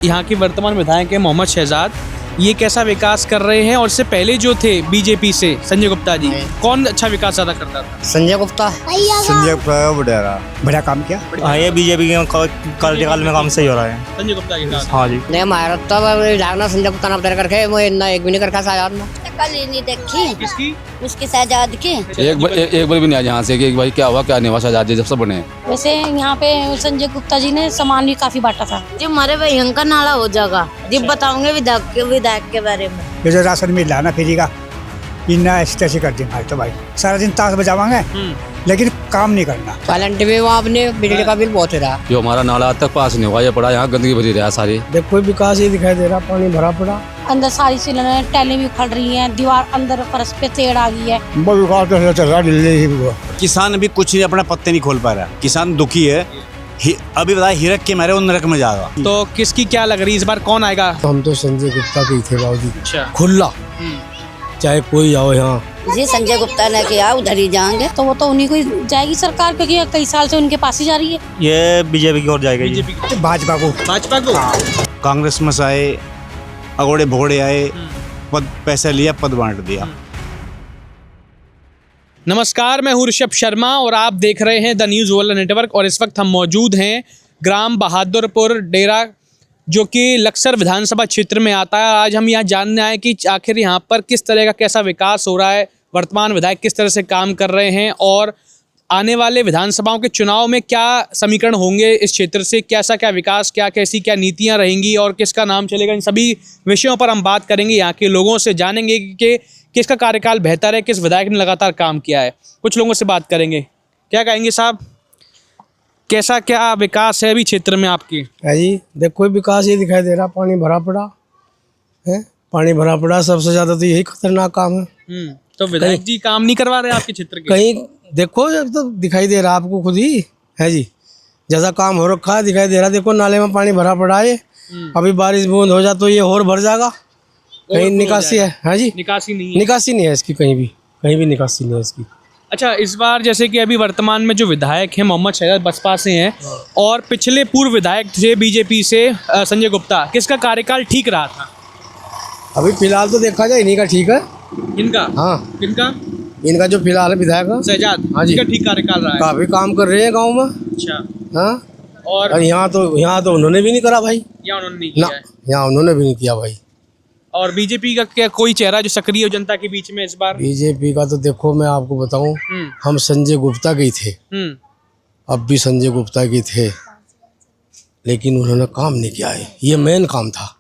यहाँ के वर्तमान विधायक हैं मोहम्मद शहजाद, ये कैसा विकास कर रहे हैं और इससे पहले जो थे बीजेपी से संजय गुप्ता जी, कौन अच्छा विकास ज्यादा करता था? संजय गुप्ता बढ़िया काम किया। हाँ, ये बीजेपी के कार्यकाल में काम सही हो रहा है। संजय गुप्ता के साथ। हाँ जी, नहीं हमारा तो जागना संजय गुप्ता नाम करके वो इतना एक भी नहीं करके आजाद में कल ही नहीं देखी किसकी? उसके शहजाद की। एक बार भी नहीं आया यहाँ से कि भाई क्या हुआ क्या नहीं हुआ, शहजाद जी जब से बने। वैसे यहाँ पे संजय गुप्ता जी ने सामान भी काफी बांटा था। जो हमारे भयंकर नाला हो जाएगा जब बताऊंगे विधायक के बारे में। ये जो राशन मिल रहा है ना फ्री का, इतना ऐसे कर दी भाई, तो भाई सारा दिन ताश बजावांगे लेकिन काम नहीं करना। पहले में वहाँ अपने बिजली का बिल बहुत रहा। जो हमारा नाला आज तक पास नहीं हुआ, ये पड़ा यहाँ गंदगी भरी रहा सारी। देखो कोई विकास ही दिखाई दे रहा, पानी भरा पड़ा, अंदर सारी सीलन टैलें भी उखड़ रही हैं, दीवार अंदर फर्श पे टेढ़ आ गई है। वो विकास तो चल रहा दिल्ली। किसान अभी कुछ नहीं, अपना पत्ते नहीं खोल पा रहा। किसान दुखी है, अभी बताया हिरक के मारे उन नरक में जाएगा। तो किसकी क्या लग रही है इस बार, कौन आएगा? हम तो संजय गुप्ता के ही थे बाबूजी। अच्छा। खुला चाहे कोई आओ यहाँ। जी संजय गुप्ता ने किया उधर ही जाएंगे। तो वो तो उन्हीं को ही जाएगी सरकार, क्योंकि कई साल से उनके पास ही जा रही है। ये बीजेपी की ओर जाएगा। बीजेपी भाजपा को। भाजपा को? कांग्रेस में से आए, अगोड़े भोगड़े आए, पद पैसा लिया, पद बांट दिया। नमस्कार, मैं हूं ऋषभ शर्मा और आप देख रहे हैं द न्यूज़ वर्ल्ड नेटवर्क। और इस वक्त हम मौजूद हैं ग्राम बहादुरपुर डेरा, जो कि लक्सर विधानसभा क्षेत्र में आता है। आज हम यहाँ जानने आए कि आखिर यहाँ पर किस तरह का कैसा विकास हो रहा है, वर्तमान विधायक किस तरह से काम कर रहे हैं और आने वाले विधानसभाओं के चुनाव में क्या समीकरण होंगे इस क्षेत्र से, कैसा क्या विकास, कैसी क्या नीतियाँ रहेंगी और किसका नाम चलेगा। इन सभी विषयों पर हम बात करेंगे, यहाँ के लोगों से जानेंगे कि किसका कार्यकाल बेहतर है, किस विधायक ने लगातार काम किया है। कुछ लोगों से बात करेंगे। क्या कहेंगे साहब, कैसा क्या विकास है अभी क्षेत्र में आपके? है जी, देखो कोई विकास ही दिखाई दे रहा, पानी भरा पड़ा है, पानी भरा पड़ा। सबसे ज्यादा तो यही खतरनाक काम है। तो विधायक जी काम नहीं करवा रहे आपके क्षेत्र के? कहीं देखो तो दिखाई दे रहा आपको खुद ही है जी, जैसा काम हो रखा है दिखाई दे रहा। देखो नाले में पानी भरा पड़ा है, अभी बारिश बूंद हो जाए तो ये और भर जाएगा। कहीं निकासी है जी? निकासी नहीं है। निकासी नहीं है इसकी, कहीं भी निकासी नहीं है इसकी। अच्छा, इस बार जैसे कि अभी वर्तमान में जो विधायक हैं मोहम्मद शहजाद बसपा से हैं और पिछले पूर्व विधायक थे बीजेपी से संजय गुप्ता, किसका कार्यकाल ठीक रहा था? अभी फिलहाल तो देखा जाए इन्हीं का ठीक है। इनका? हाँ, इनका जो फिलहाल है विधायक शहजाद, हाँ जी, इनका ठीक कार्यकाल रहा है। काफी काम कर रहे हैं गाँव में। अच्छा। हाँ, और यहाँ तो उन्होंने भी नहीं करा भाई। यहाँ उन्होंने नहीं किया है। यहाँ उन्होंने भी नहीं किया भाई। और बीजेपी का क्या कोई चेहरा जो सक्रिय हो जनता के बीच में इस बार? बीजेपी का तो देखो मैं आपको बताऊं, हम संजय गुप्ता के ही थे, अब भी संजय गुप्ता के थे, लेकिन उन्होंने काम नहीं किया है। ये मेन काम था।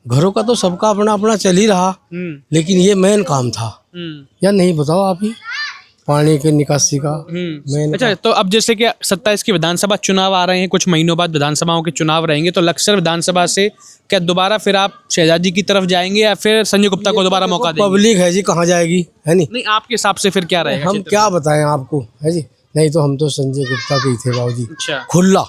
घरों का तो सबका अपना अपना चल ही रहा, लेकिन ये मेन काम था या नहीं, बताओ आप ही। पानी के निकासी का मेन। अच्छा, तो अब जैसे कि 27 के विधानसभा चुनाव आ रहे हैं, कुछ महीनों बाद विधानसभाओं के चुनाव रहेंगे, तो लक्सर विधानसभा से क्या दोबारा फिर आप शहजाद जी की तरफ जाएंगे या फिर संजय गुप्ता को दोबारा मौका देंगे? पब्लिक है जी, कहाँ जाएगी, है नहीं आपके हिसाब से फिर क्या रहेगा? हम क्या बताएं आपको, है जी। नहीं तो हम तो संजय गुप्ता के ही थे बाबूजी। अच्छा। खुला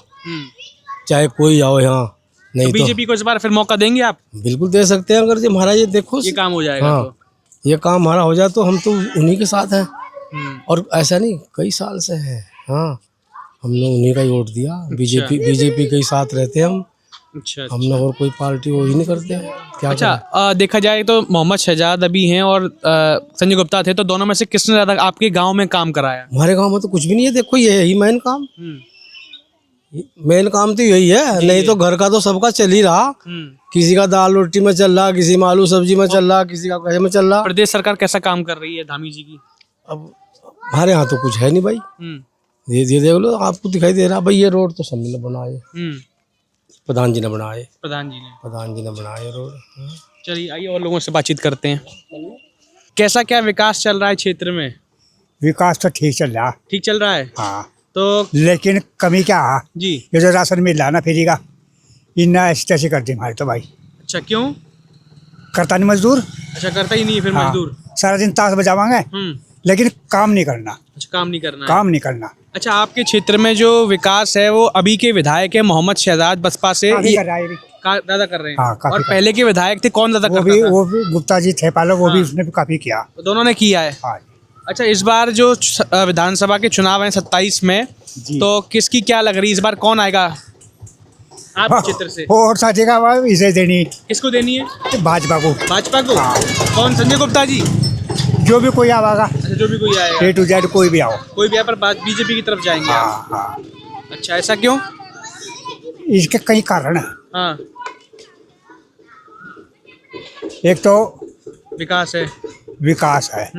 चाहे कोई आओ यहाँ। नहीं तो बीजेपी को इस बार फिर मौका देंगे आप? बिल्कुल दे सकते हैं, अगर जी महाराज ये देखो ये काम हो जाएगा। हाँ, तो ये काम हमारा हो जाए तो हम तो उन्हीं के साथ हैं। और ऐसा नहीं, कई साल से है। हाँ, हमने उन्हीं का ही वोट दिया। बीजेपी के ही साथ रहते हैं हम। अच्छा। हमने और कोई पार्टी वो ही नहीं करते हैं। क्या? अच्छा, देखा जाए तो मोहम्मद शहजाद अभी हैं और संजय गुप्ता थे, तो दोनों में से किसने ज्यादा आपके गांव में काम कराया? हमारे गांव में तो कुछ भी नहीं है। देखो यही मेन काम, मेन काम तो यही है। नहीं तो घर का तो सबका चल ही रहा। किसी का दाल रोटी में चल रहा, किसी में आलू सब्जी में चल रहा, किसी का कहे में चल रहा। प्रदेश सरकार कैसा काम कर रही है धामी जी की? अब हमारे यहाँ तो कुछ है नहीं भाई। ये देख लो, आपको दिखाई दे रहा भाई। ये रोड तो सबने बनाए, प्रधान जी ने बनाए। प्रधान जी ने बनाए रोड। चलिए आइए और लोगों से बातचीत करते हैं। कैसा क्या विकास चल रहा है क्षेत्र में? विकास तो ठीक चल रहा। ठीक चल रहा है। हाँ, तो लेकिन कमी क्या है जी? ये जो राशन मिल रहा है ना फ्री का, इतना ऐसे कर दी हमारे तो भाई। अच्छा, क्यों करता नहीं मजदूर? अच्छा, करता ही नहीं है फिर मजदूर। सारा दिन ताश बजावांगे लेकिन काम नहीं करना। अच्छा, काम नहीं करना। काम नहीं करना। अच्छा, आपके क्षेत्र में जो विकास है वो अभी के विधायक है मोहम्मद शहजाद बसपा से ज्यादा कर रहे हैं। हाँ, और पहले के विधायक थे, कौन ज्यादा करता था? वो भी गुप्ता जी थे पहले, वो भी उसने भी काफी किया। तो दोनों ने किया है। हाँ। अच्छा, इस बार जो विधानसभा के चुनाव हैं 27 में, तो किसकी क्या लग रही है इस बार, कौन आएगा आप क्षेत्र से और साथी का आवाज इसे देनी किसको देनी है? भाजपा को। भाजपा को। कौन? संजय गुप्ता जी? जो भी कोई आवागा, अच्छा, जो भी कोई आएगा, A to Z कोई भी आओ। कोई भी आए, पर बीजेपी की तरफ जाएंगे आप? हाँ। अच्छा, ऐसा क्यों? इसके कई कारण है। हाँ, एक तो विकास है। विकास है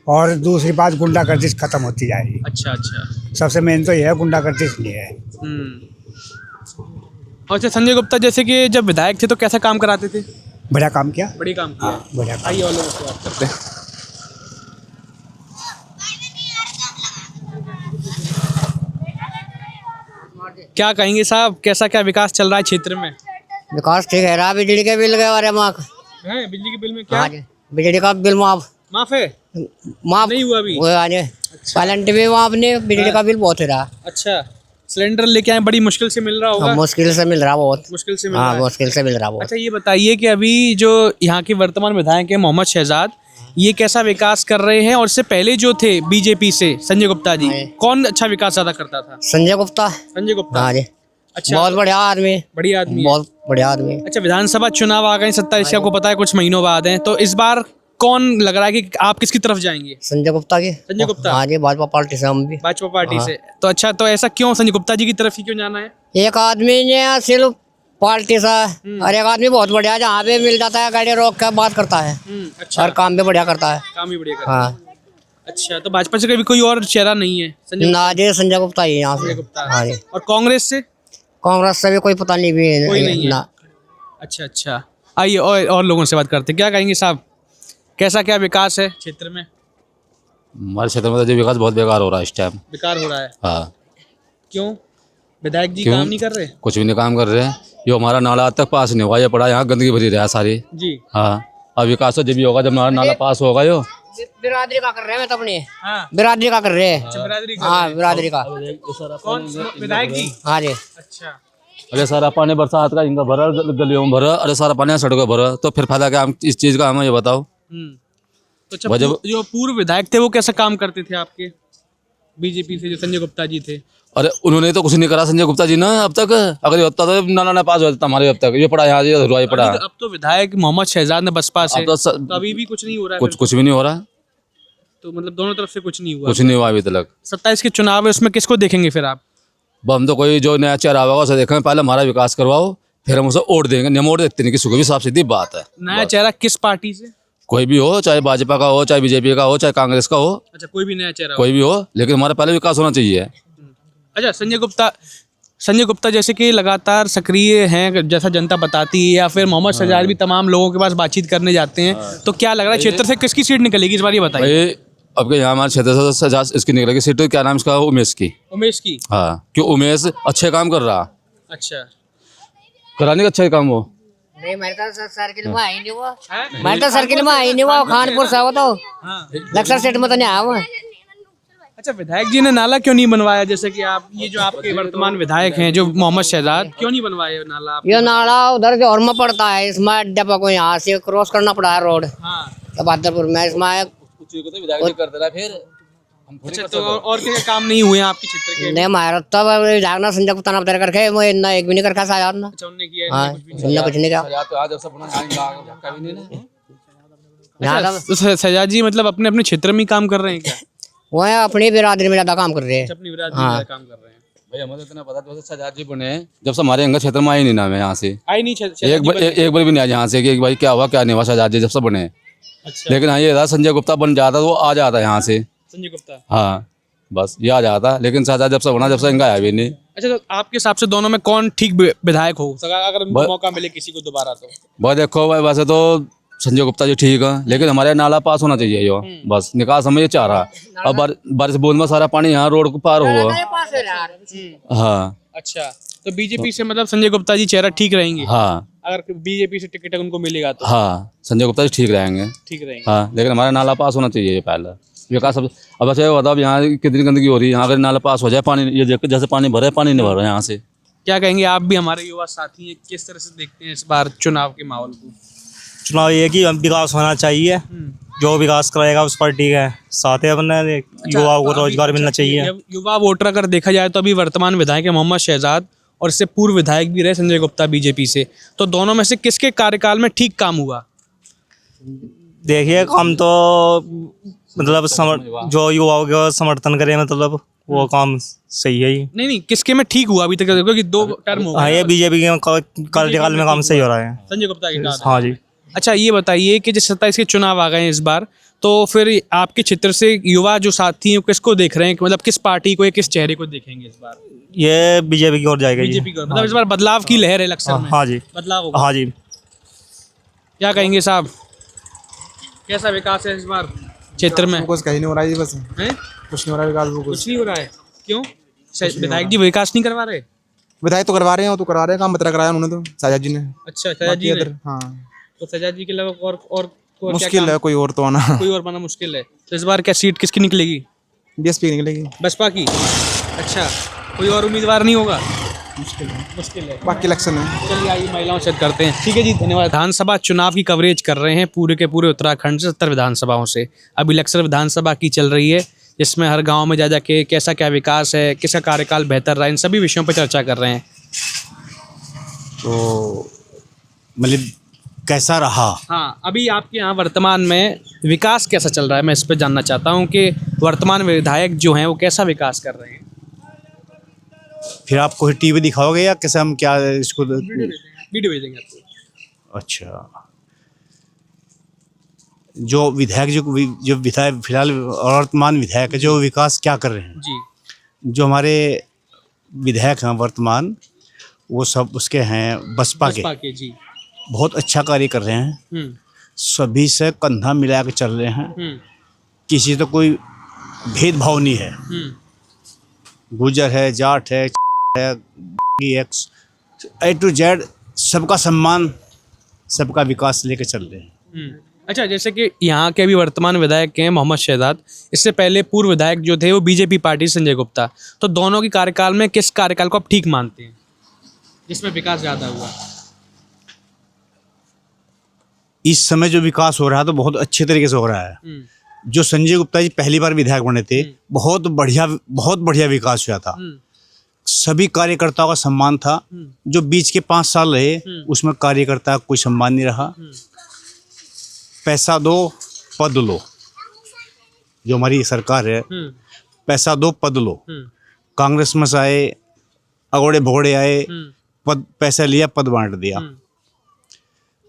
और दूसरी बात गुंडागर्दी खत्म होती जाएगी। अच्छा अच्छा। सबसे मेन तो यह है गुंडागर्दी नहीं है। और अच्छा, संजय गुप्ता जैसे कि जब विधायक थे तो कैसा काम कराते थे? बढ़िया काम किया। बड़ी काम किया। हाँ, बढ़िया काम। आइए और लोगों से बात करते हैं। क्या कहेंगे साहब, कैसा क्या विकास चल रहा है क्षेत्र में? विकास ठीक है रहा। बिजली के बिल गए अरे माँ है बिजली के बिल में क्या हाँ जी, बिजली का बिल माफ माफ है? माफ नहीं हुआ अभी? वो आज पलंट भी माफ नहीं, बिजली का बिल बहुत ही रहा। अच्छा, सिलेंडर लेके आए, बड़ी मुश्किल से मिल रहा होगा? मुश्किल से मिल रहा बहुत। मुश्किल से मिल रहा हाँ है। मुश्किल से मिल रहा बहुत। अच्छा, ये बताइए कि अभी जो यहाँ के वर्तमान विधायक हैं मोहम्मद शहजाद, ये कैसा विकास कर रहे हैं? और इससे पहले जो थे बीजेपी से संजय गुप्ता जी, कौन अच्छा विकास ज्यादा करता था? संजय गुप्ता। संजय गुप्ता। हाँ जी, अच्छा, बहुत बढ़िया आदमी। बढ़िया आदमी है। बहुत बढ़िया आदमी। अच्छा, विधानसभा चुनाव आ गए 27 आपको पता है, कुछ महीनों बाद हैं, तो इस बार कौन लग रहा है कि आप किसकी तरफ जाएंगे? संजय गुप्ता की। संजय गुप्ता। हाँ जी, भाजपा पार्टी से हम भी। भाजपा पार्टी से। तो अच्छा, तो ऐसा क्यों संजय गुप्ता जी की तरफ ही क्यों जाना है? एक आदमी ने सिर्फ पार्टी से और एक आदमी बहुत बढ़िया, जहाँ पे मिल जाता है गाड़ी रोक कर बात करता है अच्छा, और काम भी बढ़िया करता है। काम ही बढ़िया करता है। हाँ अच्छा, तो भाजपा से कभी कोई और चेहरा नहीं है? संजय ना जी, संजय गुप्ता ही यहाँ संजय से। गुप्ता। हाँ जी। और कांग्रेस से? कांग्रेस से भी कोई पता नहीं भी कोई नहीं है। ना। अच्छा अच्छा। आइए और लोगों से बात करते हैं। क्या कहेंगे साहब, कैसा क्या विकास है क्षेत्र में? हमारे क्षेत्र में तो जो विकास बहुत बेकार हो रहा है इस टाइम। बेकार हो रहा है? हाँ। क्यों? विधायक जी क्यों? काम नहीं कर रहे? कुछ भी नहीं काम कर रहे हैं। ये हमारा नाला आज तक पास नहीं हुआ, ये पड़ा यहाँ गंदगी भरी रहा सारी। जी। हाँ, अब विकास तो जब भी होगा जब हमारा नाला पास होगा। यो बिरादरी का कर रहे हैं, मैं तो अपनी हाँ, बिरादरी का कर रहे हैं। अच्छा, बिरादरी कर हाँ रहे हैं। बिरादरी का। कौन? विधायक जी? हाँ जी। अच्छा। अरे सारा पानी बरसात का इनका भरा, गलियों में भरा, अरे सारा पानी सड़कों भरा, तो फिर फायदा क्या हम इस चीज का? हमें ये बताओ। तो अच्छा, जो पूर्व विधायक थे वो कैसा काम करते थे आपके बीजेपी से, जो संजय गुप्ता जी थे? अरे उन्होंने तो कुछ नहीं करा संजय गुप्ता जी ना अब तक। अगर ये होता तो नाला ना पास होता हमारे अब तक। ये पड़ा यहाँ, ये धुरवाई पड़ा। अब तो विधायक मोहम्मद शहजाद ने बसपा से, अब तो तो अभी भी कुछ नहीं हो रहा है? कुछ भी नहीं हो रहा। तो मतलब दोनों तरफ से कुछ नहीं हुआ? कुछ नहीं हुआ अभी तक। 27 के चुनाव है, उसमें किसको देखेंगे फिर आप? हम तो कोई जो नया चेहरा होगा उसे देखेंगे, पहले हमारा विकास करवाओ, फिर हम उसे वोट देंगे। नहीं वोट देते नहीं किसी को भी, साफ सीधी बात है। नया चेहरा किस पार्टी से? कोई भी हो, चाहे भाजपा का हो, चाहे बीजेपी का हो, चाहे कांग्रेस का हो, अच्छा, कोई भी नया चेहरा हो। कोई भी हो, लेकिन हमारा पहले विकास होना चाहिए। अच्छा, संजय गुप्ता जैसे कि लगातार सक्रिय हैं, जैसा जनता बताती है, या फिर मोहम्मद शहजाद भी तमाम लोगों के पास बातचीत करने जाते हैं, तो क्या लग रहा है क्षेत्र से किसकी सीट निकलेगी इस बार, ये बताइए? भाई अब के यहाँ हमारे क्षेत्र से शहजाद इसकी निकलेगी सीट। क्या नाम इसका? उमेश की। उमेश की? हाँ, क्यों? उमेश अच्छे काम कर रहा। अच्छा, कराने का अच्छा काम वो। नहीं, मेरे तो सर्किल में आई नहीं वो। मेरे तो सर्किल में आई नहीं वो, खानपुर से वो तो लक्सर सेट में तो नहीं आया वो। अच्छा, विधायक जी ने नाला क्यों नहीं बनवाया? जैसे कि आप, ये जो आपके वर्तमान विधायक हैं जो मोहम्मद शहजाद, क्यों नहीं बनवाए नाला आप? ये नाला उधर जो और में पड़ता है, इसमें अड्डा पर को यहाँ से क्रॉस करना पड़ा है रोड। हाँ। तो बहादुरपुर में इसमें अच्छा, तो और क्या काम नहीं हुए आपके क्षेत्र के? नहीं हमारा तब जागना संजय गुप्ता ना उतर करके वो इतना एक भी नहीं करके साया ना। अच्छा, उनने किया? हाँ, कुछ भी नहीं। सुनना कुछ नहीं किया। अच्छा, तो शहजाद जी मतलब अपने अपने क्षेत्र में ही काम कर रहे हैं क्या? वो है अपनी बिरादरी में ज्यादा काम कर रहे हैं। अपनी विरासत में काम कर रहे हैं। भाई हमें तो इतना पता था शहजाद जी बने जब से हमारे अंग क्षेत्र में आए नहीं नाम है यहाँ से। आई नहीं एक बार भी नहीं आया यहाँ से कि भाई क्या हुआ क्या नहीं हुआ शहजाद जी जब से बने। अच्छा, लेकिन हाँ ये था संजय गुप्ता बन जाता तो वो आ जाता यहाँ से। संजय गुप्ता? हाँ बस ये आ जाता, लेकिन शहजाद जब से बना जब से इनका आया भी नहीं। अच्छा, तो आपके हिसाब से दोनों में कौन ठीक विधायक हो सका अगर उनको मौका मिले किसी को दोबारा? तो बस देखो भाई वैसे तो संजय गुप्ता जी ठीक है, लेकिन हमारे नाला पास होना चाहिए यो। बस निकास हमें ये चाह रहा। अब बारिश बूंद में सारा पानी यहाँ रोड को पार हुआ। हाँ। अच्छा, तो बीजेपी से मतलब संजय गुप्ता जी चेहरा ठीक रहेंगे? हाँ, अगर बीजेपी से टिकट उनको मिलेगा तो? हाँ संजय गुप्ता जी ठीक रहेंगे। ठीक रहेंगे। हाँ, लेकिन हमारा नाला पास होना चाहिए पहले विकास। अब अच्छा बताओ अब यहाँ कितनी गंदगी हो रही है। यहाँ अगर नाला पास हो जाए, पानी ये देखो जैसे पानी भरे, पानी नहीं भर रहा है यहाँ से। क्या कहेंगे आप भी हमारे युवा साथी हैं, किस तरह से देखते हैं इस बार चुनाव के माहौल को? चुनाव ये कि विकास होना चाहिए, जो विकास कराएगा उस पार्टी का साथ है। अपने युवाओं को रोजगार मिलना चाहिए। युवा वोटर अगर देखा जाए तो अभी वर्तमान विधायक है मोहम्मद शहजाद, और इससे पूर्व विधायक भी रहे संजय गुप्ता बीजेपी से, तो दोनों में से किसके कार्यकाल में ठीक काम हुआ? देखिए काम तो मतलब जो युवाओं का समर्थन करे, मतलब वो काम सही है ही। नहीं, किसके में ठीक हुआ अभी तक, क्योंकि 2 टर्म हो हाँ, गए। ये बीजेपी के कार्यकाल में काम सही हो रहा है। संजय गुप्ता के कारण। हाँ जी। अच्छा, ये बताइए कि जिस 27 के चुनाव आ गए हैं इस बार, तो फिर आपके क्षेत्र से युवा जो साथी हैं किसको देख रहे हैं, मतलब किस पार्टी को या किस चेहरे को देखेंगे इस बार? ये बीजेपी की ओर जाएगा जी। बीजेपी को, मतलब इस बार बदलाव की लहर है इलेक्शन में। हाँ जी। बदलाव होगा। हाँ जी। क्या कहेंगे साहब, कैसा विकास है इस बार क्षेत्र में? कुछ कहीं नहीं हो रहा है जी, बस हैं? कुछ नहीं हो रहा है विकास। कुछ नहीं हो रहा है, क्यों? विधायक जी विकास नहीं करवा रहे? विधायक तो करवा रहे हैं, वो तो करवा रहे हैं, काम बतरा कराया उन्होंने तो, साजा जी ने। अच्छा, सजा जी ने। हाँ, तो सजा जी के अलावा और क्या मुश्किल काम? है कोई और तो आना। कोई और बना मुश्किल है। तो इस बार क्या सीट किसकी निकलेगी? बीएसपी निकलेगी। बसपा की? अच्छा, कोई और उम्मीदवार नहीं होगा? मुश्किल है। बाकी इलेक्शन है। चलिए आइए महिलाओं से करते हैं। ठीक है जी, धन्यवाद। विधानसभा चुनाव की कवरेज कर रहे हैं पूरे के पूरे उत्तराखंड से 70 विधानसभाओं से। अभी लक्सर विधानसभा की चल रही है, जिसमें हर गांव में जा जाके कैसा क्या विकास है, किसका कार्यकाल बेहतर रहा, इन सभी विषयों पर चर्चा कर रहे हैं। तो मतलब कैसा रहा? हाँ, अभी आपके यहाँ वर्तमान में विकास कैसा चल रहा है, मैं इस पर जानना चाहता हूँ कि वर्तमान विधायक जो हैं वो कैसा विकास कर रहे हैं। फिर आप कोई टीवी दिखाओगे या कैसे, हम क्या इसको? वीडियो भेजेंगे आपको। अच्छा, जो विधायक जो विधायक फिलहाल वर्तमान विधायक है, जो विकास क्या कर रहे हैं जी, जो हमारे विधायक हैं वर्तमान, वो सब उसके हैं बसपा के। जी। बहुत अच्छा कार्य कर रहे हैं, सभी से कंधा मिला के चल रहे हैं, किसी तो कोई भेदभाव नहीं है, गुजर है, जाट है, A to Z, सबका सम्मान, सबका विकास लेके चल रहे हैं। अच्छा, जैसे कि यहाँ के अभी वर्तमान विधायक हैं मोहम्मद शहजाद, इससे पहले पूर्व विधायक जो थे वो बीजेपी पार्टी संजय गुप्ता, तो दोनों के कार्यकाल में किस कार्यकाल को आप ठीक मानते हैं जिसमें विकास ज़्यादा हुआ? इस समय जो विकास हो रहा है तो बहुत अच्छे तरीके से हो रहा है। जो संजय गुप्ता जी पहली बार विधायक बने थे, बहुत बढ़िया विकास हुआ था, सभी कार्यकर्ताओं का सम्मान था। जो बीच के 5 साल रहे उसमें कार्यकर्ता का कोई सम्मान नहीं रहा। पैसा दो पद लो, जो हमारी सरकार है, पैसा दो पद लो। कांग्रेस में से आए, अगोड़े भगोड़े आए, पद पैसा लिया, पद बांट दिया।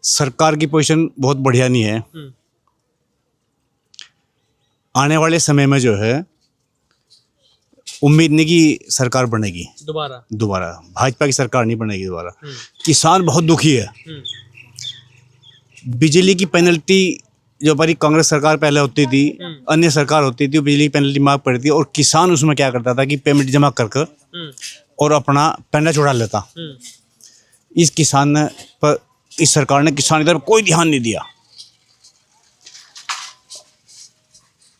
सरकार की पोजीशन बहुत बढ़िया नहीं है। आने वाले समय में जो है उम्मीद नहीं कि सरकार बनेगी दोबारा भाजपा की सरकार नहीं बनेगी दोबारा। किसान बहुत दुखी है। बिजली की पेनल्टी जो हमारी कांग्रेस सरकार पहले होती थी, अन्य सरकार होती थी, बिजली की पेनल्टी मांग पड़ती थी और किसान उसमें क्या करता था कि पेमेंट जमा कर और अपना पेंडा छुड़ा लेता। इस किसान ने पर इस सरकार ने किसान की तरफ कोई ध्यान नहीं दिया।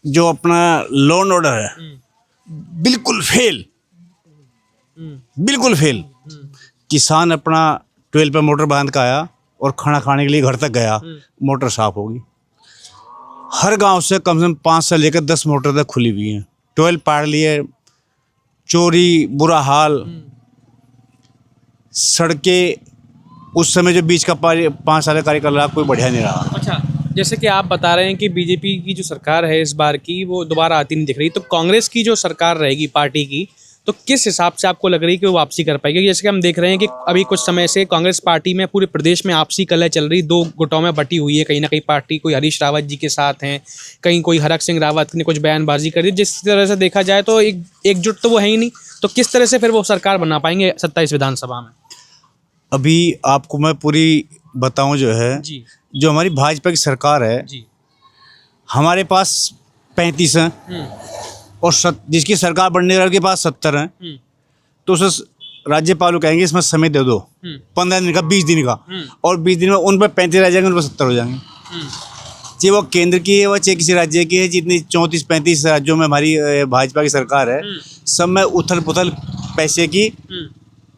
जो अपना लॉ ऑर्डर है बिल्कुल फेल। किसान अपना 12 पे मोटर बांध के आया और खाना खाने के लिए घर तक गया, मोटर साफ होगी। हर गांव से कम 5 से लेकर 10 मोटर तक खुली हुई हैं। 12 पाड़ लिए, चोरी, बुरा हाल, सड़कें। उस समय जो बीच का 5 साल कार्यकाल रहा, कोई बढ़िया नहीं रहा। अच्छा, जैसे कि आप बता रहे हैं कि बीजेपी की जो सरकार है इस बार की वो दोबारा आती नहीं दिख रही, तो कांग्रेस की जो सरकार रहेगी पार्टी की, तो किस हिसाब से आपको लग रही है कि वो वापसी कर पाएगी? जैसे कि हम देख रहे हैं कि अभी कुछ समय से कांग्रेस पार्टी में पूरे प्रदेश में आपसी कलह चल रही, 2 गुटों में बटी हुई है। कहीं ना कहीं पार्टी कोई हरीश रावत जी के साथ हैं, कहीं कोई हरक सिंह रावत ने कुछ बयानबाजी कर दी। जिस तरह से देखा जाए तो एकजुट तो वो है ही नहीं, तो किस तरह से फिर वो सरकार बना पाएंगे 27 विधानसभा में? अभी आपको मैं पूरी बताऊं जो है जी, जो हमारी भाजपा की सरकार है जी, हमारे पास 35 हैं और जिसकी सरकार बनने वाले के पास 70 हैं। तो उसे राज्यपाल को कहेंगे इसमें समय दे दो 15 दिन का, 20 दिन का, और 20 दिन में उन पर 35 रह जाएंगे, उन पर 70 हो जाएंगे। चाहे वो केंद्र की है, वो चाहे किसी राज्य की है, जितनी 34-35 राज्यों में हमारी भाजपा की सरकार है, सब में उथल पुथल पैसे की।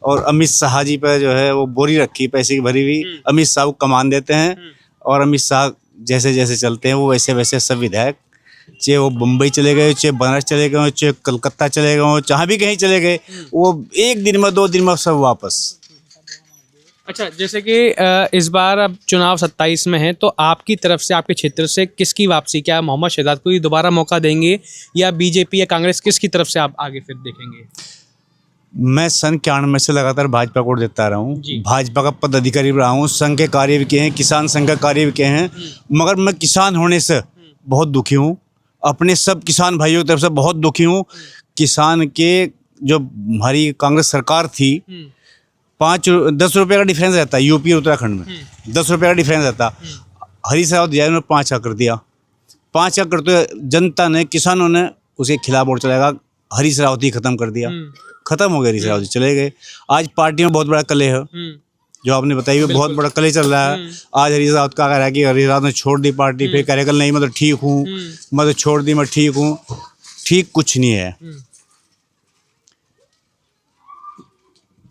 और अमित शाह जी पर जो है वो बोरी रखी पैसे की भरी हुई। अमित शाह को कमान देते हैं और अमित शाह जैसे जैसे चलते हैं वो वैसे वैसे सब विधायक चाहे वो मुंबई चले गए, चाहे बनारस चले गए, चाहे कलकत्ता चले गए, जहाँ भी कहीं चले गए, वो 1 दिन में 2 दिन में सब वापस। अच्छा, जैसे कि इस बार अब चुनाव 27 में है, तो आपकी तरफ से, आपके क्षेत्र से किसकी वापसी, क्या मोहम्मद शहजाद को ही दोबारा मौका देंगे या बीजेपी या कांग्रेस, किसकी तरफ से आप आगे फिर देखेंगे? मैं सन 91 से लगातार भाजपा को देता रहा हूँ, भाजपा का पदाधिकारी रहा हूँ, संघ के कार्य भी किए हैं, किसान संघ का कार्य भी किए हैं, मगर मैं किसान होने से बहुत दुखी हूँ, अपने सब किसान भाइयों की तरफ से बहुत दुखी हूँ। किसान के जो हमारी कांग्रेस सरकार थी, 10 रुपये का डिफरेंस रहता है यूपी और उत्तराखंड में, 10 रुपये का डिफरेंस रहता। हरीश रावत दिया उन्होंने 5 कर दिया, 5 करते जनता ने, किसानों ने उसके खिलाफ वोट चलाएगा, हरीश रावत ही खत्म कर दिया, खत्म हो गया, हरीश रावत चले गए। आज पार्टी में बहुत बड़ा कलह है, जो आपने बताई, बहुत बड़ा कलह चल रहा है। आज हरीश रावत का कह रहा है कि हरीश रावत ने छोड़ दी पार्टी, फिर कह रहे कल नहीं मैं तो ठीक हूँ, मैं तो छोड़ दी, मैं ठीक हूँ। ठीक कुछ नहीं है।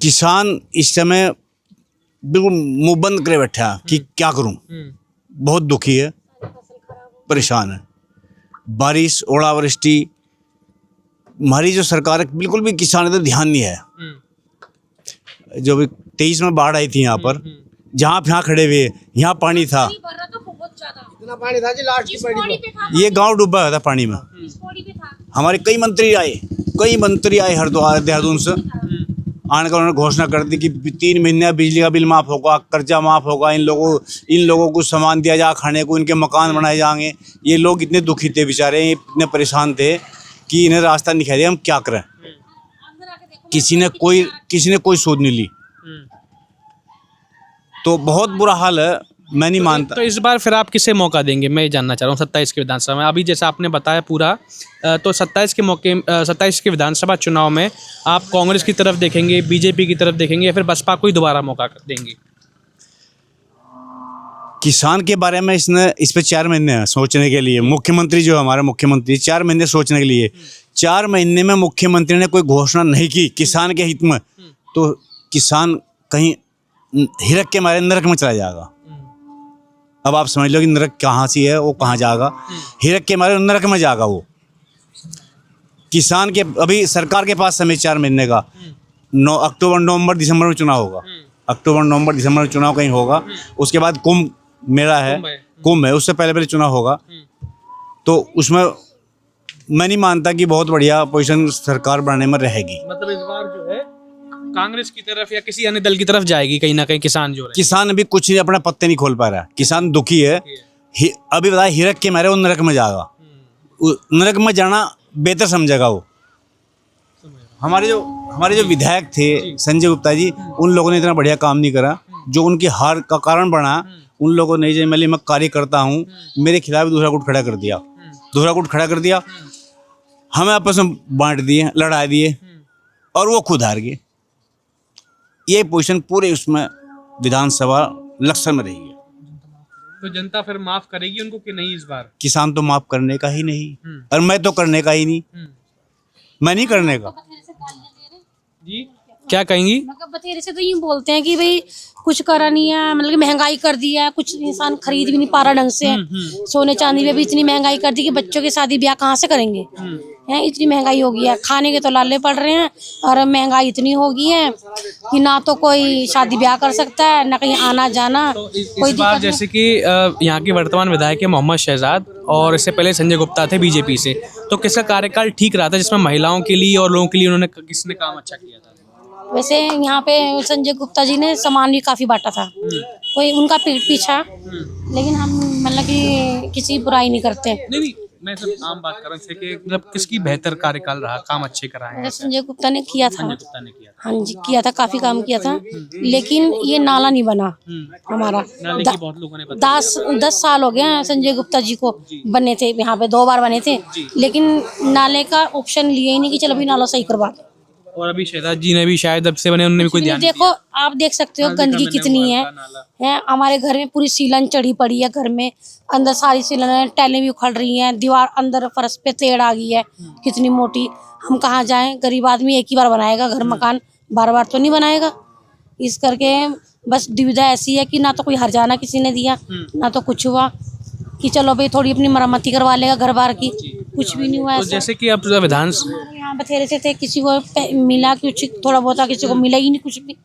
किसान इस समय बिल्कुल मुंह बंद करे बैठा कि क्या करूं, बहुत दुखी है, परेशान है। बारिश, ओलावृष्टि, हमारी जो सरकार है बिल्कुल भी किसान पर ध्यान नहीं है। जो भी 23 में बाढ़ आई थी यहाँ पर, जहाँ खड़े हुए, यहाँ पानी था, इतना पानी था जी, लास्ट की पड़ी तो ये गांव डूबा हुआ था पानी में। हमारे कई मंत्री आए हरिद्वार देहरादून से, आने का उन्होंने घोषणा कर दी कि 3 महीने बिजली का बिल माफ़ होगा, कर्जा माफ़ होगा, इन लोगों को सामान दिया जा खाने को, इनके मकान बनाए जाएंगे। ये लोग इतने दुखी थे बेचारे, इतने परेशान थे कि इन्हें रास्ता नहीं दिखाई दिया, हम क्या करें। किसी ने कोई सूद नहीं ली, तो बहुत बुरा हाल है। मैं नहीं मानता। तो इस बार फिर आप किसे मौका देंगे, मैं ये जानना चाह रहा हूँ 27 के विधानसभा में। अभी जैसा आपने बताया पूरा, तो 27 के विधानसभा चुनाव में आप कांग्रेस की तरफ देखेंगे, बीजेपी की तरफ देखेंगे, या फिर बसपा को ही दोबारा मौका देंगे? किसान के बारे में इस पे 4 महीने हैं सोचने के लिए। मुख्यमंत्री जो हमारा मुख्यमंत्री 4 महीने सोचने के लिए, 4 महीने में मुख्यमंत्री ने कोई घोषणा नहीं की किसान के हित में, तो किसान कहीं हिरक के मारे नरक में चला जाएगा। अब आप समझ लो कि नरक कहाँ सी है, वो कहाँ जाएगा, हिरक के मारे नरक में जाएगा वो। किसान के अभी सरकार के पास समय 4 महीने का, अक्टूबर नवंबर दिसंबर में चुनाव होगा, अक्टूबर नवंबर दिसंबर में चुनाव कहीं होगा, उसके बाद कुंभ मेला है, कुंभ है, उससे पहले चुनाव होगा। तो उसमें मैं नहीं मानता कि बहुत बढ़िया पोजीशन सरकार बनाने में रहेगी। मतलब इस बार जो है कांग्रेस की तरफ या किसी अन्य दल की तरफ जाएगी कहीं ना कहीं किसान जो है। किसान अभी कुछ नहीं, अपना पत्ते नहीं खोल पा रहा है, किसान दुखी है। अभी बताया हिरक के मारे वो नरक में जाएगा, नरक में जाना बेहतर समझेगा वो। हमारे जो विधायक थे संजय गुप्ता जी, उन लोगों ने इतना बढ़िया काम नहीं करा, जो उनकी हार का कारण बना। उन लोगों ने जो मैं कार्य करता हूँ, मेरे खिलाफ दूसरा गुट खड़ा कर दिया, हमें आपस में बांट दिए, लड़ा दिए, और वो खुद हार गए। ये पोजीशन पूरे उसमें विधानसभा लक्ष्य में रही है। तो जनता फिर माफ करेगी उनको कि नहीं इस बार? किसान तो माफ करने का ही नहीं, और मैं तो करने का ही नहीं, मैं नहीं करने का। जी क्या कहेंगी? मतलब बतेरे से तो यूँ बोलते हैं कि भाई कुछ करा नहीं है, मतलब कि महंगाई कर दी है, कुछ इंसान खरीद भी नहीं पा रहा ढंग से। सोने चांदी में भी इतनी महंगाई कर दी कि बच्चों की शादी ब्याह कहाँ से करेंगे, हैं? इतनी महंगाई हो गई है, खाने के तो लाले पड़ रहे हैं, और महंगाई इतनी हो गई है कि ना तो कोई शादी ब्याह कर सकता है, ना कहीं आना जाना। तो इस बार जैसे कि यहाँ के वर्तमान विधायक है मोहम्मद शहजाद, और इससे पहले संजय गुप्ता थे बीजेपी से, तो किसका कार्यकाल ठीक रहा था जिसमें महिलाओं के लिए और लोगों के लिए उन्होंने किसने काम अच्छा किया था? वैसे यहाँ पे संजय गुप्ता जी ने सामान भी काफी बांटा था, कोई उनका पीठ पीछा, लेकिन हम मतलब कि किसी की बुराई नहीं करते। नहीं, मैं सब आम बात कर रहा हूँ कि मतलब किसकी बेहतर कार्यकाल रहा, काम अच्छे कराए हैं? संजय गुप्ता ने किया था। संजय गुप्ता ने किया था। हाँ जी, किया था, काफी काम किया था, लेकिन ये नाला नहीं बना हमारा। नाले की बहुत लोगों ने बताया। 10 साल हो गए हैं संजय गुप्ता जी को बने थे, यहाँ पे 2 बार बने थे, लेकिन नाले का ऑप्शन लिए ही नहीं कि चलो अभी नाला सही करवा दो। और अभी शहजाद जी ने भी शायद अब से बने, उन्होंने भी कोई ध्यान नहीं देखो आप देख सकते हो गंदगी कितनी है। हमारे घर में पूरी सीलन चढ़ी पड़ी है, घर में अंदर सारी सीलन, टाइलें भी उखड़ रही हैं, दीवार अंदर फर्श पे तेड़ आ गई है कितनी मोटी। हम कहाँ जाएं, गरीब आदमी एक ही बार बनाएगा घर मकान, बार बार तो नहीं बनाएगा। इस करके बस दुविधा ऐसी है कि ना तो कोई हरजाना किसी ने दिया, ना तो कुछ हुआ। कि चलो भाई थोड़ी अपनी मरम्मती करवा लेगा घर बार की, कुछ भी नहीं हुआ तो ऐसा। जैसे कि अब विधान यहाँ बथेरे से थे, किसी को मिला कुछ थोड़ा बहुत, किसी को मिला ही नहीं कुछ भी,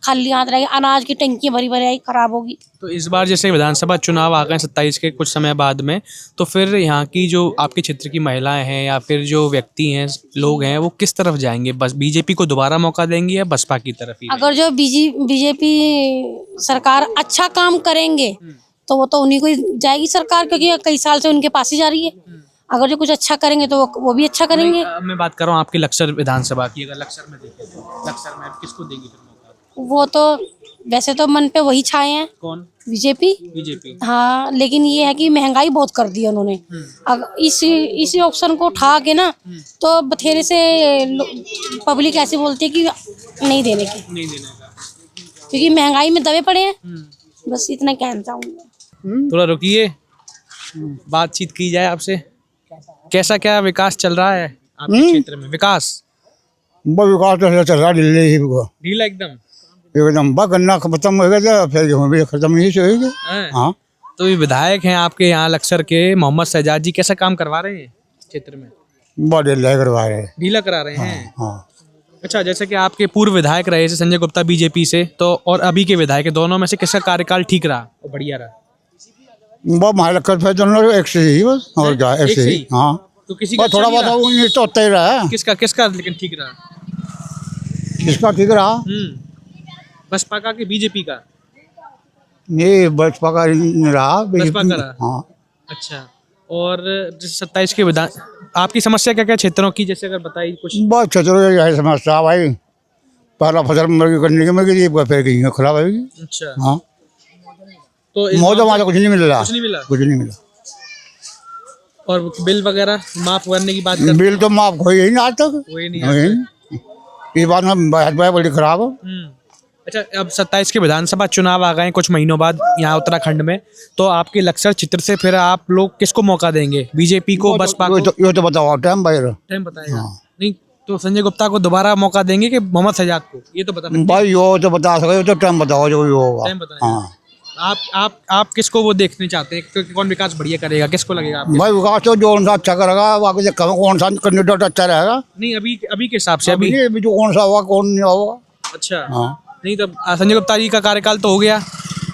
खाली हाथ रह गए। अनाज की टंकी भरी भरी आई, खराब होगी। तो इस बार जैसे विधानसभा चुनाव आ गए 27 के कुछ समय बाद में, तो फिर यहाँ की जो आपके क्षेत्र की महिलाएं हैं या फिर जो व्यक्ति हैं, लोग हैं, वो किस तरफ जाएंगे? बस बीजेपी को दोबारा मौका देंगे या बसपा की तरफ ही? अगर जो बीजेपी सरकार अच्छा काम करेंगे तो वो तो उन्हीं को ही जाएगी सरकार, क्योंकि कई साल से उनके पास ही जा रही है। अगर जो कुछ अच्छा करेंगे तो वो भी अच्छा करेंगे। मैं बात कर रहा हूँ आपकी लक्सर विधानसभा की। अगर लक्सर में देखें तो लक्सर में किसको देंगी फिर मौका? वो तो वैसे तो मन पे वही छाए हैं, कौन? बीजेपी। हाँ, लेकिन ये है कि महंगाई बहुत कर दी है उन्होंने। अगर इसी ऑप्शन को उठा के ना, तो बथेरे से पब्लिक ऐसी बोलती है कि नहीं देने की, क्योंकि महंगाई में दबे पड़े हैं। बस इतना कहना चाहूँगा। थोड़ा रुकिए, बातचीत की जाए आपसे। कैसा क्या विकास चल रहा है आपके क्षेत्र में? विकास विकास तो चल रहा दिल्ली ढीला एकदम गन्ना खत्म हो गया, फिर गेहूं भी खत्म नहीं होगी। हाँ, तो ये विधायक हैं आपके यहाँ लक्सर के मोहम्मद शहजाद जी, कैसा काम करवा रहे हैं क्षेत्र में? बहुत ढीला करवा रहे हैं। ढीला करा रहे हैं। हाँ। अच्छा, जैसे कि आपके पूर्व विधायक रहे थे संजय गुप्ता बीजेपी से, तो और अभी के विधायक, दोनों में से किसका कार्यकाल ठीक रहा और बढ़िया रहा? वो हमारे लक्ष्य दोनों एक से ही, बस और क्या एक से ही। हाँ, तो किसी का थोड़ा बहुत तो होता ही रहा है। किसका लेकिन ठीक रहा? किसका ठीक रहा? बसपा का कि बीजेपी का? ये बसपा का रहा। बसपा का रहा। हाँ। अच्छा, और जैसे 27 के विधान, आपकी समस्या क्या क्या क्षेत्रों की, जैसे अगर बताइए कुछ? बहुत क्षेत्रों है समस्या भाई। पहला फसल मुर्गी करने की मुर्गी, फिर कहीं खराब आएगी। अच्छा। हाँ, तो मौसम वाला कुछ नहीं मिल रहा। कुछ नहीं मिला। और बिल वगैरह माफ करने की बात कर, बिल तो माफ हो ही नहीं आज तक। वही नहीं। इस बात में बड़ी खराब है। अच्छा, अब 27 के विधानसभा चुनाव आ गए कुछ महीनों बाद यहाँ उत्तराखंड में, तो आपके लक्सर चित्र से फिर आप लोग किसको मौका देंगे? बीजेपी को, बसपा को? ये तो बताओ, टाइम बताएगा। नहीं तो संजय गुप्ता को दोबारा मौका देंगे कि मोहम्मद शहजाद को? ये तो बता भाई, यो तो बता सके, तो टाइम बताओ जो भी होगा। टाइम बताएगा। आप किसको वो देखने चाहते हैं कि कौन विकास बढ़िया करेगा? किसको लगेगा आपको? भाई विकास तो जो कौन सा अच्छा करेगा, बाकी कौन सा कैंडिडेट अच्छा रहेगा। नहीं, अभी के हिसाब से अभी जो कौन सा होगा, कौन नहीं होगा। अच्छा। हाँ। नहीं तो संजय गुप्ता जी का कार्यकाल तो हो गया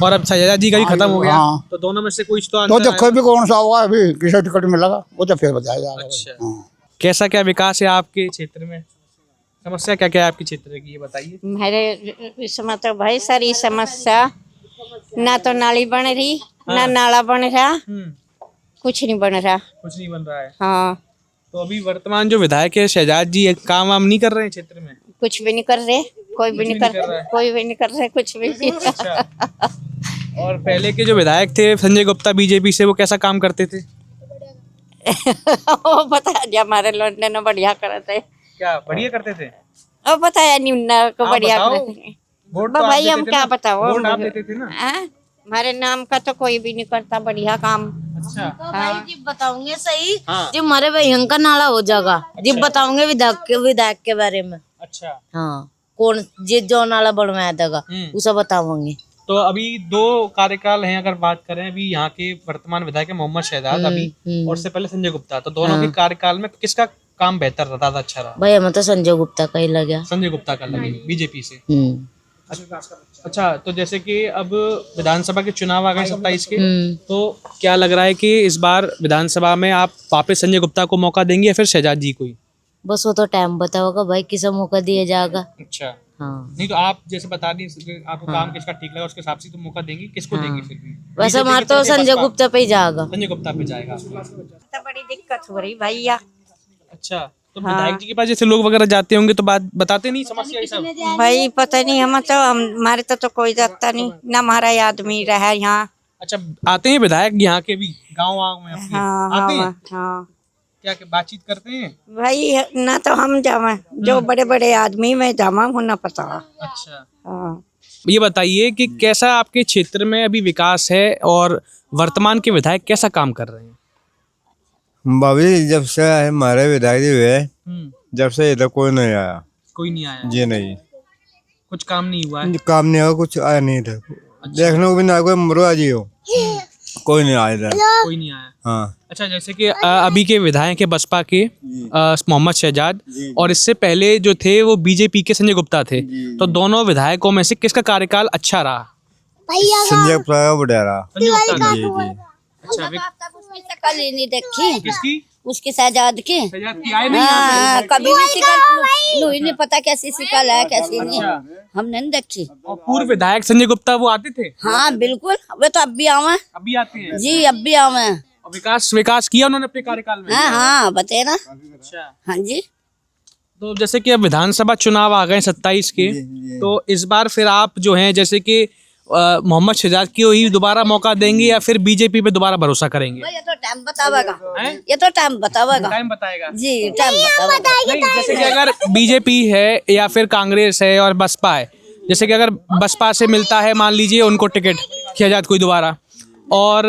और अब शहजाद जी का भी खत्म हो गया। हाँ। तो दोनों में से कुछ तो तो देखो भी कौन सा होगा, अभी किसे टिकट मिलेगा वो तो फिर बताया जाएगा। अच्छा। कैसा क्या विकास है आपके क्षेत्र में? समस्या क्या क्या है आपके क्षेत्र की, ये बताइए। मेरे इसमें तो भाई सारी समस्या, ना तो नाली बन रही, ना नाला बन रहा, कुछ नहीं बन रहा। कुछ नहीं बन रहा है। हाँ, तो अभी वर्तमान जो विधायक है शहजाद जी, काम वाम नहीं कर रहे हैं क्षेत्र में? कुछ भी नहीं कर रहे, कोई भी नहीं कर रहा, कोई भी नहीं कर रहे, कुछ भी नहीं। और पहले के जो विधायक थे संजय गुप्ता बीजेपी से, वो कैसा काम करते थे? वो बताया हमारे लोग ने बढ़िया करते। क्या बढ़िया करते थे? वो बताया नहीं को बढ़िया बताओ। करते। वोट तो भाई आप हम देते थे क्या ना? बताओ, वोट आप देते थे ना? हमारे नाम का तो कोई भी नहीं करता बढ़िया काम। अच्छा। हाँ। भाई जी बताऊंगे सही, हाँ। जब हमारे भैया का नाला हो जाएगा, जब बताऊंगे विधायक के बारे में। अच्छा। हाँ, कौन जो नाला बनवाया था उसे बताऊंगे। तो अभी 2 कार्यकाल हैं, अगर बात करें अभी यहाँ के वर्तमान विधायक है मोहम्मद शहजाद अभी, और उससे पहले संजय गुप्ता, तो दोनों के कार्यकाल में किसका काम बेहतर रहा, ज्यादा अच्छा रहा? भाई हमें तो संजय गुप्ता का ही लगा। संजय गुप्ता का लगे बीजेपी से। अच्छा, तो जैसे कि अब विधानसभा के चुनाव आ गए 27 के, तो क्या लग रहा है कि इस बार विधानसभा में आप वापस संजय गुप्ता को मौका देंगे या फिर शहजाद जी को ही? बस वो तो टाइम बताओगा भाई, किसे मौका दिया जाएगा। अच्छा। हाँ। नहीं तो आप जैसे बता दी आपको काम किसका ठीक लगा, उसके हिसाब से तो मौका देंगे। किसको देंगे फिर भी? वैसे हमारा तो संजय गुप्ता पे ही जाएगा। संजय गुप्ता पे जाएगा। तो बड़ी दिक्कत हो रही भैया। अच्छा, तो विधायक जी के पास जैसे लोग वगैरह जाते होंगे तो बात बताते नहीं, समस्या ये सब? भाई पता नहीं, हम तो हमारे तो कोई जाता नहीं ना, हमारा आदमी रहा यहाँ। अच्छा, आते हैं विधायक यहाँ के भी गाँव में अपने? हाँ, आते हैं? हाँ। क्या बातचीत करते हैं? भाई ना तो हम जावा, जो बड़े बड़े आदमी में जावा होना पता। अच्छा। हाँ। ये बताइए कि कैसा आपके क्षेत्र में अभी विकास है और वर्तमान के विधायक कैसा काम कर रहे हैं? भाभी जब से हमारे विधायक जी हुए, जब से इधर कोई नहीं आया। कोई नहीं आया? जी नहीं, कुछ काम नहीं हुआ है? काम नहीं हुआ, कुछ आया नहीं था। देखने को भी ना कोई मुर्गा जी हो, कोई नहीं आया इधर। कोई नहीं आया। हाँ अच्छा, जैसे कि अभी के विधायक है बसपा के मोहम्मद शहजाद, और इससे पहले जो थे वो बीजेपी के संजय गुप्ता थे, तो दोनों विधायकों में से किसका कार्यकाल अच्छा रहा? संजय गुप्ता का बढ़िया रहा। संजय गुप्ता जी जी। अच्छा, उसकी शक्ल ही नहीं देखी, किसकी? उसकी शहजाद की। शहजाद की आए नहीं यहाँ हाँ, कभी नहीं शिकल नहीं, नहीं पता कैसी शिकल है कैसी नहीं, हमने नहीं देखी। पे? और पूर्व विधायक संजय गुप्ता वो आते थे? हाँ बिल्कुल, वे तो अब भी आवे। अभी आते हैं? जी अब भी आवे। और विकास किया उन्होंने अपने कार्यकाल में? हाँ हाँ बते ना। अच्छा, हाँ जी। तो जैसे कि अब विधानसभा चुनाव आ गए 27 के, तो इस बार फिर आप जो हैं जैसे कि मोहम्मद शहजाद को ही दोबारा मौका देंगे या फिर बीजेपी पे दोबारा भरोसा करेंगे? ये तो टाइम बतावेगा, ये तो टाइम बतावेगा। टाइम बताएगा। जी टाइम बतावेगा। नहीं, जैसे कि अगर बीजेपी है या फिर कांग्रेस है और बसपा है, जैसे कि अगर बसपा से मिलता है मान लीजिए उनको टिकट शहजाद कोई दोबारा, और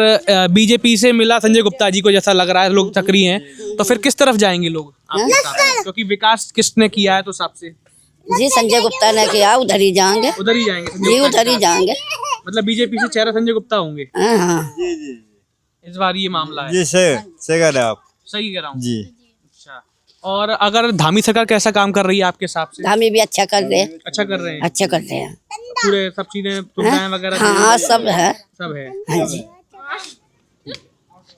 बीजेपी से मिला संजय गुप्ता जी को, जैसा लग रहा है लोग सक्रिय हैं, तो फिर किस तरफ जाएंगे लोग आपके हिसाब से? क्योंकि विकास किसने किया है तो हिसाब से जी संजय गुप्ता ने किया, उधर ही जाएंगे। उधर ही जाएंगे संजय जी गुप्ता उधर ही के जाएंगे। साथ। मतलब बीजेपी से चेहरा संजय गुप्ता होंगे हाँ हाँ इस बार, ये मामला है? जी सही कह रहे हैं आप। सही कह रहा हूँ? जी। अच्छा, और अगर धामी सरकार कैसा काम कर रही है आपके हिसाब से? धामी भी अच्छा कर रहे हैं। अच्छा कर रहे हैं? अच्छा कर रहे हैं। पूरे सब चीजें सुविधाएं वगैरह हाँ सब है। सब है? हाँ जी।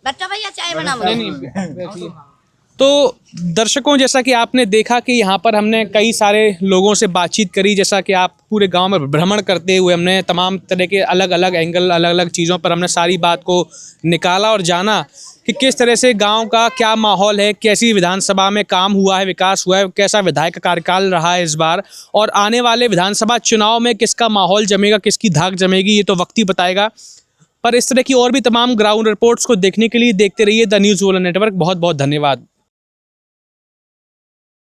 बच्चा भैया चाय बना। नहीं। तो दर्शकों, जैसा कि आपने देखा कि यहाँ पर हमने कई सारे लोगों से बातचीत करी, जैसा कि आप पूरे गांव में भ्रमण करते हुए हमने तमाम तरह के अलग अलग एंगल, अलग अलग चीज़ों पर हमने सारी बात को निकाला और जाना कि किस तरह से गांव का क्या माहौल है, कैसी विधानसभा में काम हुआ है, विकास हुआ है, कैसा विधायक का कार्यकाल रहा है इस बार, और आने वाले विधानसभा चुनाव में किसका माहौल जमेगा, किसकी धाक जमेगी, ये तो वक्त ही बताएगा। पर इस तरह की और भी तमाम ग्राउंड रिपोर्ट्स को देखने के लिए देखते रहिए द न्यूज़ वॉलन नेटवर्क। बहुत बहुत धन्यवाद।